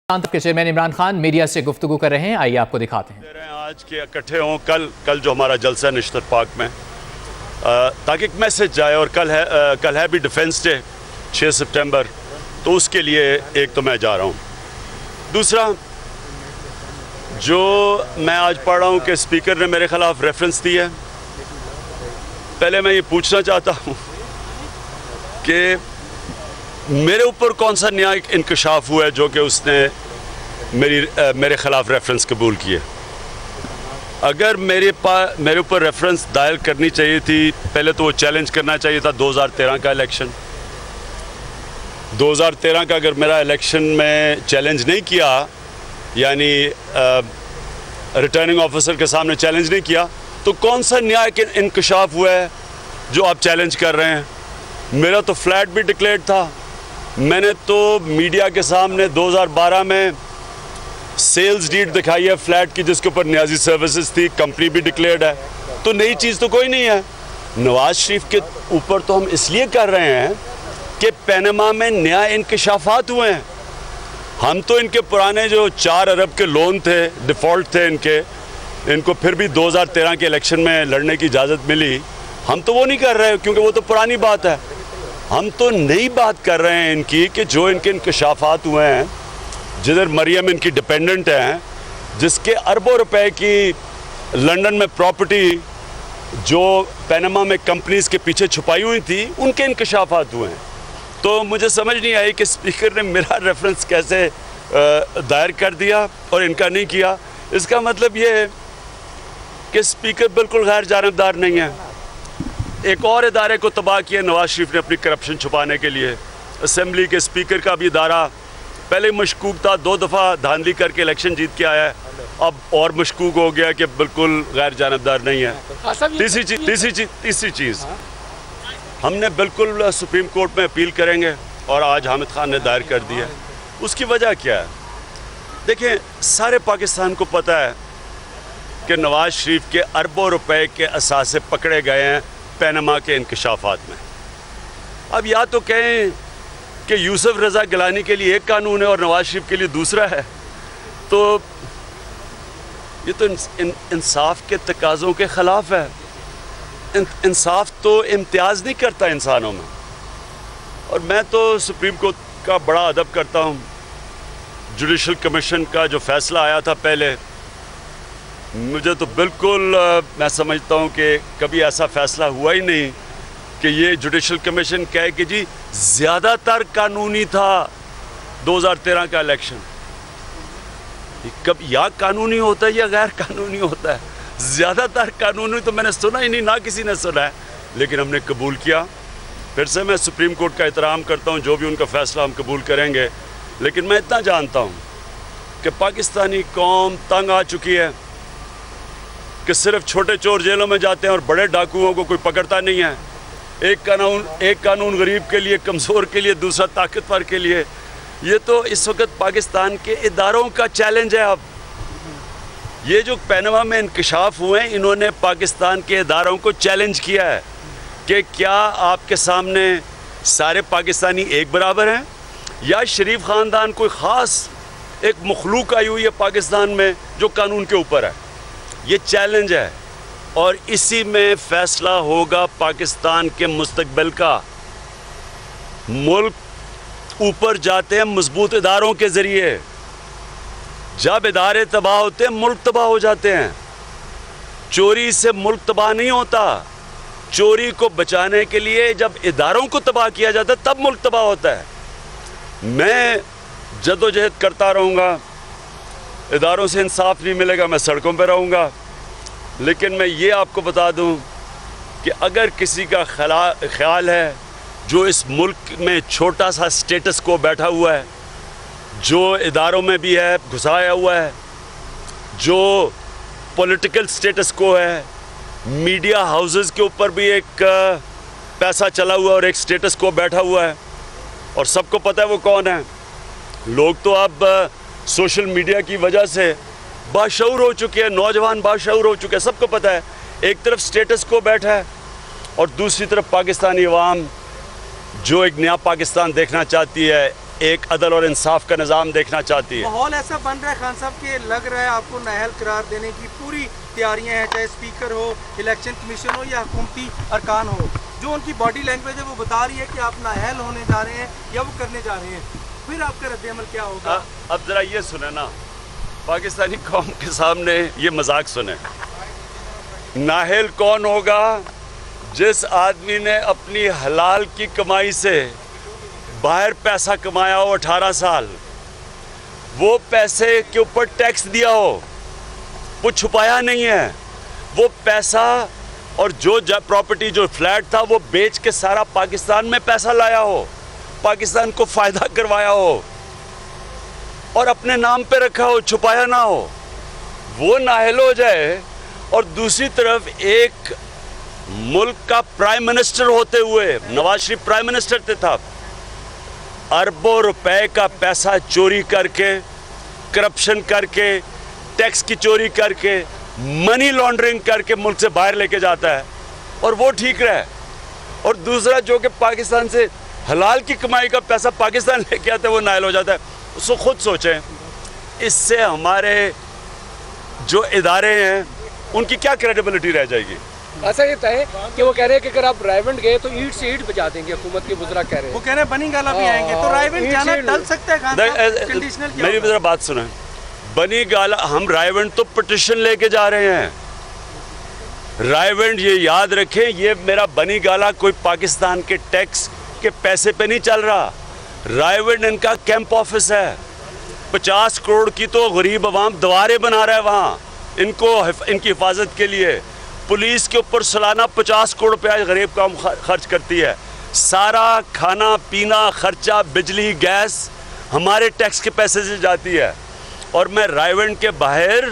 के chairman Imran Khan media से गुफ्तगू कर रहे हैं, आइए आपको दिखाते हैं। आज के इकट्ठे हों कल जो हमारा जलसा है नेशनल पार्क में, ताकि एक मैसेज जाए। और कल है भी डिफेंस डे 6 सितंबर, तो उसके लिए एक तो मैं जा रहा हूँ। दूसरा, जो मैं आज पढ़ रहा हूँ कि स्पीकर ने मेरे ख़िलाफ़ रेफरेंस दी है, पहले मैं ये पूछना चाहता हूँ कि मेरे ऊपर कौन सा नया इंकशाफ हुआ है जो कि उसने मेरे ख़िलाफ़ रेफरेंस कबूल किए। अगर मेरे ऊपर रेफरेंस दायर करनी चाहिए थी, पहले तो वो चैलेंज करना चाहिए था 2013 का इलेक्शन। 2013 का अगर मेरा इलेक्शन में चैलेंज नहीं किया, यानी रिटर्निंग ऑफिसर के सामने चैलेंज नहीं किया, तो कौन सा नया इंकशाफ हुआ है जो आप चैलेंज कर रहे हैं। मेरा तो फ्लैट भी डिक्लेयर्ड था। मैंने तो मीडिया के सामने 2012 में सेल्स डीड दिखाई है फ्लैट की, जिसके ऊपर न्याजी सर्विसेज थी, कंपनी भी डिक्लेयर्ड है। तो नई चीज़ तो कोई नहीं है। नवाज शरीफ के ऊपर तो हम इसलिए कर रहे हैं कि पनामा में नया इंकशाफात हुए हैं। हम तो इनके पुराने जो 4 अरब के लोन थे, डिफ़ॉल्ट थे इनको फिर भी 2013 के इलेक्शन में लड़ने की इजाज़त मिली। हम तो वो नहीं कर रहे क्योंकि वो तो पुरानी बात है। हम तो नई बात कर रहे हैं इनकी कि जो इनके इंकशाफात हुए हैं, जिधर मरियम इनकी डिपेंडेंट हैं, जिसके अरबों रुपए की लंदन में प्रॉपर्टी जो पनामा में कंपनीज़ के पीछे छुपाई हुई थी, उनके इंकशाफात हुए हैं। तो मुझे समझ नहीं आई कि स्पीकर ने मेरा रेफरेंस कैसे दायर कर दिया और इनका नहीं किया। इसका मतलब ये है कि स्पीकर बिल्कुल गैर जानिबदार नहीं है। एक और इदारे को तबाह किया नवाज शरीफ ने अपनी करप्शन छुपाने के लिए। असेंबली के स्पीकर का भी इदारा पहले मशकूक था, 2 दफ़ा धांधली करके इलेक्शन जीत के आया है, अब और मशकूक हो गया कि बिल्कुल गैर जानिबदार नहीं है। तीसरी चीज़ हमने बिल्कुल सुप्रीम कोर्ट में अपील करेंगे और आज हामिद खान ने दायर कर दी है। उसकी वजह क्या है? देखें, सारे पाकिस्तान को पता है कि नवाज शरीफ के अरबों रुपए के असासे पकड़े गए हैं पनामा के इंकशाफात में। अब या तो कहें कि यूसुफ रज़ा गिलानी के लिए एक कानून है और नवाज शरीफ के लिए दूसरा है, तो ये तो इंसाफ के तकाज़ों के ख़िलाफ़ है। इंसाफ तो इम्तियाज़ नहीं करता इंसानों में। और मैं तो सुप्रीम कोर्ट का बड़ा अदब करता हूँ। जुडिशल कमीशन का जो फ़ैसला आया था पहले, मुझे तो बिल्कुल मैं समझता हूँ कि कभी ऐसा फ़ैसला हुआ ही नहीं कि ये जुडिशल कमीशन कहे कि जी ज़्यादातर कानूनी था 2013 का इलेक्शन। कब या कानूनी होता है या गैर कानूनी होता है। ज़्यादातर कानूनी तो मैंने सुना ही नहीं, ना किसी ने सुना है, लेकिन हमने कबूल किया। फिर से मैं सुप्रीम कोर्ट का एहतराम करता हूँ, जो भी उनका फ़ैसला हम कबूल करेंगे। लेकिन मैं इतना जानता हूँ कि पाकिस्तानी कौम तंग आ चुकी है कि सिर्फ छोटे चोर जेलों में जाते हैं और बड़े डाकुओं को कोई पकड़ता नहीं है। एक कानून गरीब के लिए, कमज़ोर के लिए, दूसरा ताकतवर के लिए। ये तो इस वक्त पाकिस्तान के इदारों का चैलेंज है। अब ये जो पनामा में इंकशाफ हुए हैं, इन्होंने पाकिस्तान के इदारों को चैलेंज किया है कि क्या आपके सामने सारे पाकिस्तानी एक बराबर हैं या शरीफ ख़ानदान कोई ख़ास एक मखलूक आई हुई है पाकिस्तान में जो कानून के ऊपर है। ये चैलेंज है और इसी में फ़ैसला होगा पाकिस्तान के मुस्तकबिल का। मुल्क ऊपर जाते हैं मजबूत इदारों के ज़रिए। जब इदारे तबाह होते हैं, मुल्क तबाह हो जाते हैं। चोरी से मुल्क तबाह नहीं होता। चोरी को बचाने के लिए जब इदारों को तबाह किया जाता है, तब मुल्क तबाह होता है। मैं जद्दोजहद करता रहूँगा। इदारों से इंसाफ नहीं मिलेगा, मैं सड़कों पर रहूँगा। लेकिन मैं ये आपको बता दूँ कि अगर किसी का ख्याल है जो इस मुल्क में छोटा सा स्टेटस को बैठा हुआ है, जो इदारों में भी है घुसाया हुआ है, जो पॉलिटिकल स्टेटस को है, मीडिया हाउसेस के ऊपर भी एक पैसा चला हुआ और एक स्टेटस को बैठा हुआ है, और सबको पता है वो कौन है। लोग तो अब सोशल मीडिया की वजह से बाशऊर हो चुके हैं, नौजवान बाशऊर हो चुके हैं, सबको पता है। एक तरफ स्टेटस को बैठा है और दूसरी तरफ पाकिस्तानी अवाम जो एक नया पाकिस्तान देखना चाहती है, एक अदल और इंसाफ का निज़ाम देखना चाहती है। माहौल ऐसा बन रहा है खान साहब के, लग रहा है आपको नाअहल करार देने की पूरी तैयारियां हैं, चाहे स्पीकर हो, इलेक्शन कमीशन हो या हुकूमती अरकान हो। जो उनकी बॉडी लैंग्वेज है वो बता रही है कि आप नाअहल होने जा रहे हैं या वो करने जा रहे हैं। फिर आपका रद्द-ए-अमल क्या होगा? अब ज़रा ये सुने ना, पाकिस्तानी कौम के सामने ये मजाक सुने। नाअहल कौन होगा? जिस आदमी ने अपनी हलाल की कमाई से बाहर पैसा कमाया हो 18 साल, वो पैसे के ऊपर टैक्स दिया हो, वो छुपाया नहीं है, वो पैसा और जो प्रॉपर्टी जो फ्लैट था वो बेच के सारा पाकिस्तान में पैसा लाया हो, पाकिस्तान को फ़ायदा करवाया हो और अपने नाम पे रखा हो, छुपाया ना हो, वो नाअहल हो जाए। और दूसरी तरफ एक मुल्क का प्राइम मिनिस्टर होते हुए, नवाज शरीफ प्राइम मिनिस्टर थे था, अरबों रुपए का पैसा चोरी करके, करप्शन करके, टैक्स की चोरी करके, मनी लॉन्ड्रिंग करके मुल्क से बाहर लेके जाता है और वो ठीक रहे। और दूसरा जो कि पाकिस्तान से हलाल की कमाई का पैसा पाकिस्तान लेके आता है वो नाअहल हो जाता है। उसको खुद सोचें, इससे हमारे जो इदारे हैं उनकी क्या क्रेडिबिलिटी रह जाएगी? ऐसा ये है कि वो कह रहे हैं कि अगर आप रायवंड गए तो ईंट से ईंट बजा देंगे, हुकूमत के बुज़रा कह रहे हैं। वो कह रहे हैं बनी गाला भी आएंगे, तो रायवंड जाना टल सकता है खान साहब? कंडीशनल क्या मेरी जरा बात सुने, बनी गाला हम रायवंड तो पिटिशन लेके जा रहे हैं। रायवंड ये याद रखें, ये मेरा बनी गाला कोई पाकिस्तान के टैक्स के पैसे पे नहीं चल रहा। रायवंड इनका कैंप ऑफिस है। 50 करोड़ की तो गरीब अवाम दीवारें बना रहा है वहाँ इनकी हिफाजत के लिए। पुलिस के ऊपर सालाना 50 करोड़ रुपया गरीब कौम खर्च करती है। सारा खाना पीना खर्चा, बिजली गैस हमारे टैक्स के पैसे से जाती है। और मैं रायवंड के बाहर,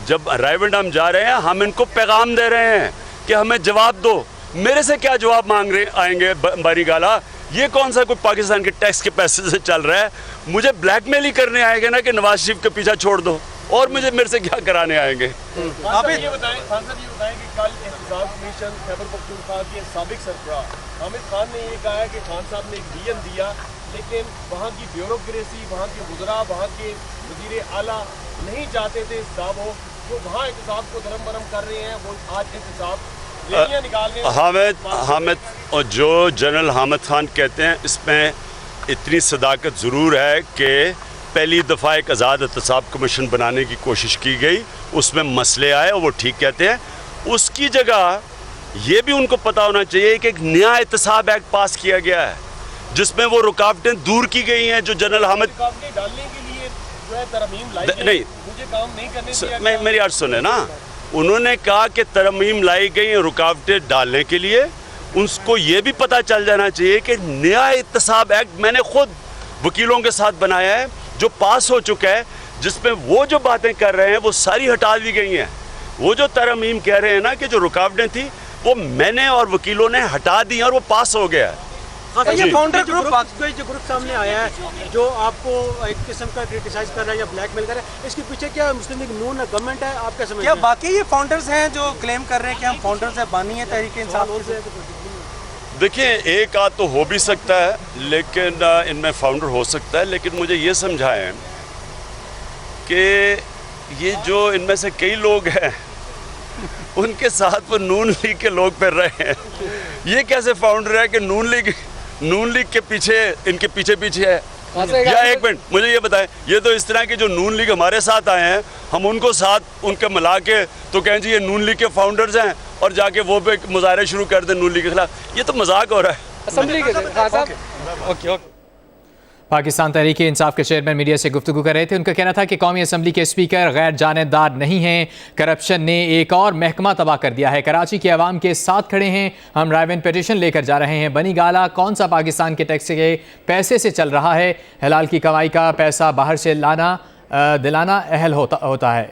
जब रायवंड हम जा रहे हैं, हम इनको पैगाम दे रहे हैं कि हमें जवाब दो। मेरे से क्या जवाब मांग रहे आएंगे बनी गाला? ये कौन सा कोई पाकिस्तान के टैक्स के पैसे से चल रहा है? मुझे ब्लैकमेल ही करने आएंगे ना कि नवाज शरीफ के पीछा छोड़ दो, और मेरे से क्या कराने आएंगे? आप ये बताएं कि कल एहतसाब कमीशन खैबर पख्तूनख्वा के साबिक सरबराह हामिद खान ने ये कहा है कि खान साहब ने एक विजन दिया, लेकिन वहाँ की ब्यूरोक्रेसी, वहाँ के वज़रा, वहाँ के वज़ीर आला नहीं चाहते थे एहतसाब हो, वो वहाँ एहतसाब को धर्म भरम कर रहे हैं। वो आज एहतसाब हामिद और जो जनरल हामिद खान कहते हैं, इसमें इतनी सदाकत ज़रूर है कि पहली दफ़ा एक आज़ाद एहतसाब कमीशन बनाने की कोशिश की गई, उसमें मसले आए और वो ठीक कहते हैं। उसकी जगह ये भी उनको पता होना चाहिए कि एक नया एहतसाब एक्ट पास किया गया है जिसमें वो रुकावटें दूर की गई हैं जो जनरल हामिद डालने के लिए जो है तरमीम लाई गई, नहीं, मुझे काम नहीं करने मेरी अर्ज सुने ना, उन्होंने कहा कि तरमीम लाई गई रुकावटें डालने के लिए। उसको ये भी पता चल जाना चाहिए कि नया एहतसाब एक्ट मैंने खुद वकीलों के साथ बनाया है जो पास हो चुका है, जिसमें वो जो बातें कर रहे हैं वो सारी हटा दी गई हैं। वो जो तरमीम कह रहे हैं ना कि जो रुकावटें थी वो मैंने और वकीलों ने हटा दी और वो पास हो गया है। ये फाउंडर ग्रुप जो ग्रुप सामने आया है जो आपको एक किस्म का क्रिटिसाइज कर रहा है या ब्लैकमेल कर रहा है, इसके पीछे क्या मुस्लिम लीग नून गवर्नमेंट है? आप क्या समझते हैं? क्या बाकी ये फाउंडर्स हैं जो क्लेम कर रहे हैं कि हम फाउंडर्स हैं, बानी है तहरीक इंसाफ? देखिए, एक आध तो हो भी सकता है, लेकिन इनमें फाउंडर हो सकता है। लेकिन मुझे ये समझाएं कि ये जो इनमें से कई लोग हैं उनके साथ वो नून लीग के लोग फिर रहे हैं। ये कैसे फाउंडर है कि नून लीग के पीछे इनके पीछे है? या एक मिनट मुझे ये बताएं, ये तो इस तरह के जो नून लीग हमारे साथ आए हैं, हम उनको साथ उनके मिला के तो कहें जी ये नून लीग के फाउंडर्स हैं और जाके वो पे मुजाहरे शुरू कर दें नून लीग के खिलाफ। ये तो मजाक हो रहा है। असेंबली के ओके। पाकिस्तान तहरीक इंसाफ के चेयरमैन मीडिया से गुफ्तगू कर रहे थे। उनका कहना था कि कौमी असम्बली के स्पीकर गैर जानेदार नहीं हैं, करप्शन ने एक और महकमा तबाह कर दिया है। कराची के अवाम के साथ खड़े हैं, हम रायवंड पिटीशन लेकर जा रहे हैं। बनी गाला कौन सा पाकिस्तान के टैक्स के पैसे से चल रहा है? हलाल की कमाई का पैसा बाहर से दिलाना अहल होता है।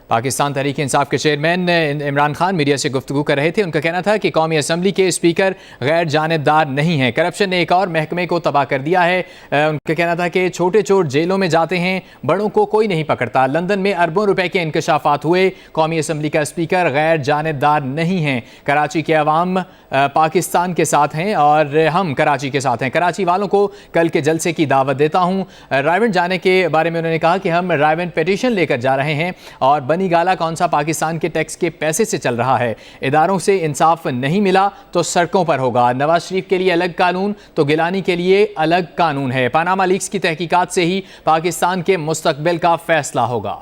पाकिस्तान तहरीक इंसाफ के चेयरमैन इमरान खान मीडिया से गुफ्तगू कर रहे थे। उनका कहना था कि कौमी असम्बली के स्पीकर गैर जानिबदार नहीं हैं। करप्शन ने एक और महकमे को तबाह कर दिया है। उनका कहना था कि छोटे चोर जेलों में जाते हैं, बड़ों को कोई नहीं पकड़ता। लंदन में अरबों रुपए के इंकशाफात हुए। कौमी असम्बली का स्पीकर गैर जानिबदार नहीं हैं। कराची के अवाम पाकिस्तान के साथ हैं और हम कराची के साथ हैं। कराची वालों को कल के जलसे की दावत देता हूँ। रायवेंड जाने के बारे में उन्होंने कहा कि हम रायवेंड पिटीशन लेकर जा रहे हैं और बनी गाला कौन सा पाकिस्तान के टैक्स के पैसे से चल रहा है। इदारों से इंसाफ नहीं मिला तो सड़कों पर होगा। नवाज शरीफ के लिए अलग कानून तो गिलानी के लिए अलग कानून है। पनामा लीक्स की तहकीकात से ही पाकिस्तान के मुस्तकबिल का फैसला होगा।